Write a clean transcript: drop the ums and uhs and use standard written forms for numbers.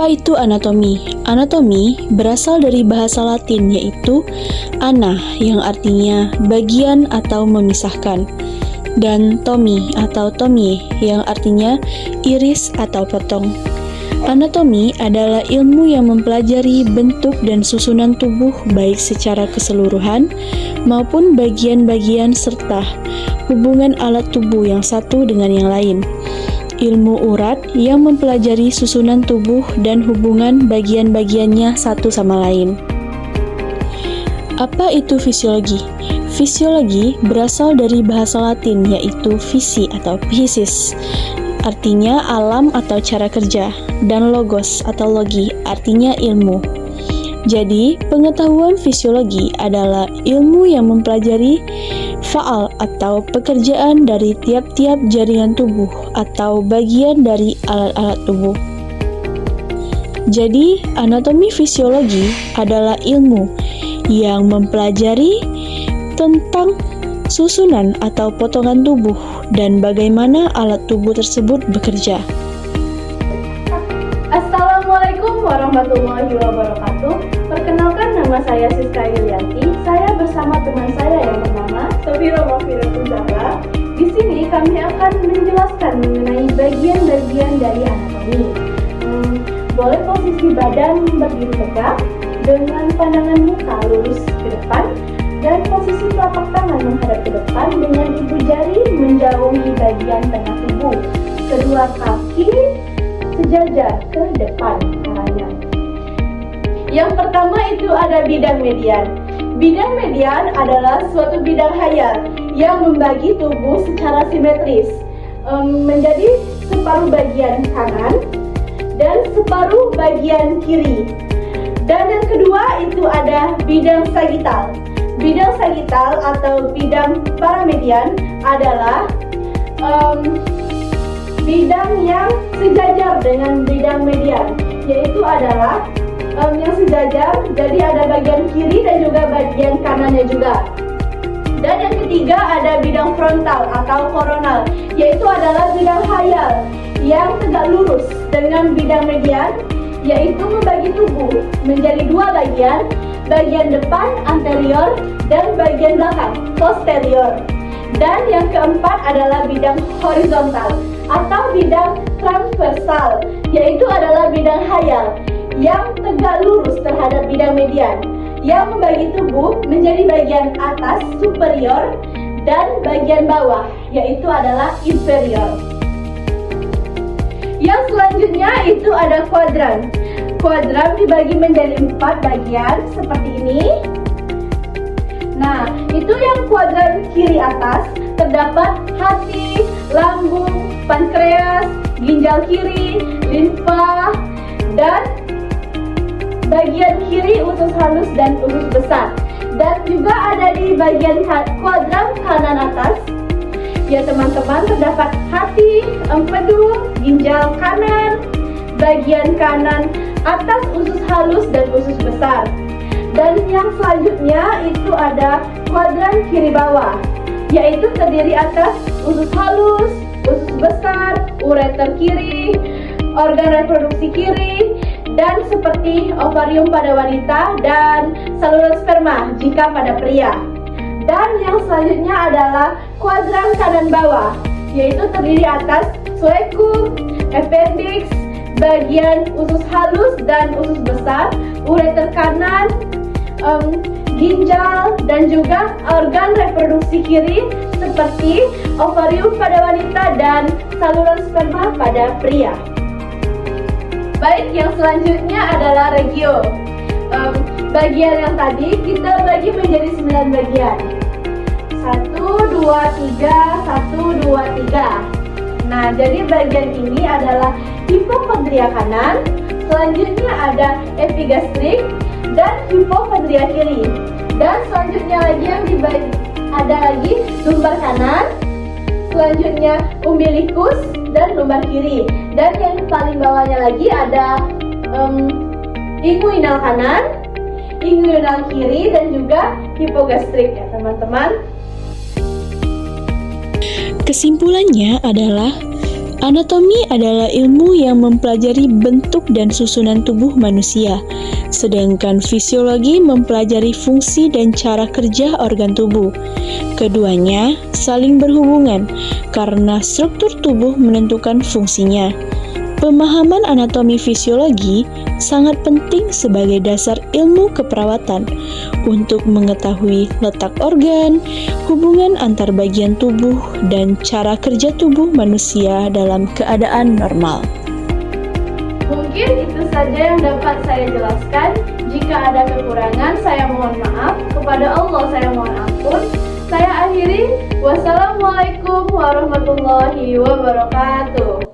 Apa itu anatomi? Anatomi berasal dari bahasa Latin yaitu ana yang artinya bagian atau memisahkan, dan tomi atau tomie yang artinya iris atau potong. Anatomi adalah ilmu yang mempelajari bentuk dan susunan tubuh baik secara keseluruhan maupun bagian-bagian serta hubungan alat tubuh yang satu dengan yang lain. Ilmu urat yang mempelajari susunan tubuh dan hubungan bagian-bagiannya satu sama lain. Apa itu fisiologi? Fisiologi berasal dari bahasa Latin yaitu fisi atau physis, artinya alam atau cara kerja, dan logos atau logi, artinya ilmu. Jadi, pengetahuan fisiologi adalah ilmu yang mempelajari faal atau pekerjaan dari tiap-tiap jaringan tubuh atau bagian dari alat-alat tubuh. Jadi, anatomi fisiologi adalah ilmu yang mempelajari tentang susunan atau potongan tubuh dan bagaimana alat tubuh tersebut bekerja. Assalamualaikum warahmatullahi wabarakatuh. Perkenalkan, nama saya Siska Yulianti. Saya bersama teman saya yang bernama Sofira Mafiratul Zahra. Di sini kami akan menjelaskan mengenai bagian-bagian dari anatomi. Boleh posisi badan berdiri tegak dengan pandangan muka lurus ke depan, dan posisi telapak tangan menghadap ke depan dengan ibu jari menjauhi bagian tengah tubuh. Kedua kaki sejajar ke depan arahnya. Yang pertama itu ada bidang median. Bidang median adalah suatu bidang hayal yang membagi tubuh secara simetris menjadi separuh bagian kanan dan separuh bagian kiri. Dan yang kedua itu ada bidang sagital. Bidang sagital atau bidang paramedian adalah bidang yang sejajar dengan bidang median, yaitu adalah yang sejajar, jadi ada bagian kiri dan juga bagian kanannya juga. Dan yang ketiga ada bidang frontal atau koronal, yaitu adalah bidang hayal yang tegak lurus dengan bidang median, yaitu membagi tubuh menjadi dua bagian, bagian depan anterior dan bagian belakang posterior. Dan yang keempat adalah bidang horizontal atau bidang transversal, yaitu adalah bidang hayal yang tegak lurus terhadap bidang median, yang membagi tubuh menjadi bagian atas superior dan bagian bawah, yaitu adalah inferior. Yang selanjutnya itu ada kuadran. Kuadran dibagi menjadi 4 bagian seperti ini. Nah, itu yang kuadran kiri atas terdapat hati, lambung, pankreas, ginjal kiri, limfa, dan bagian kiri usus halus dan usus besar. Dan juga ada di bagian kuadran kanan atas, ya teman-teman, terdapat hati, empedu, ginjal kanan, bagian kanan atas usus halus dan usus besar. Dan yang selanjutnya itu ada kuadran kiri bawah, yaitu terdiri atas usus halus, usus besar, ureter kiri, organ reproduksi kiri, dan seperti ovarium pada wanita dan saluran sperma jika pada pria. Dan yang selanjutnya adalah kuadran kanan bawah, yaitu terdiri atas coecum, appendix, bagian usus halus dan usus besar, ureter kanan, ginjal, dan juga organ reproduksi kiri seperti ovarium pada wanita dan saluran sperma pada pria. Baik, yang selanjutnya adalah regio. Bagian yang tadi kita bagi menjadi 9 bagian. 1, 2, 3, 1, 2, 3. Nah, jadi bagian ini adalah hipokondria kanan, selanjutnya ada epigastrik dan hipokondria kiri. Dan selanjutnya lagi yang dibagi ada lagi lumbar kanan, selanjutnya umbilikus dan lumbar kiri. Dan yang paling bawahnya lagi ada inguinal kanan, inguinal kiri, dan juga hipogastrik ya teman-teman. Kesimpulannya adalah Anatomi adalah ilmu yang mempelajari bentuk dan susunan tubuh manusia, sedangkan fisiologi mempelajari fungsi dan cara kerja organ tubuh. Keduanya saling berhubungan karena struktur tubuh menentukan fungsinya. Pemahaman anatomi fisiologi sangat penting sebagai dasar ilmu keperawatan untuk mengetahui letak organ, hubungan antar bagian tubuh, dan cara kerja tubuh manusia dalam keadaan normal. Mungkin itu saja yang dapat saya jelaskan. Jika ada kekurangan, saya mohon maaf. Kepada Allah saya mohon ampun. Saya akhiri. Wassalamualaikum warahmatullahi wabarakatuh.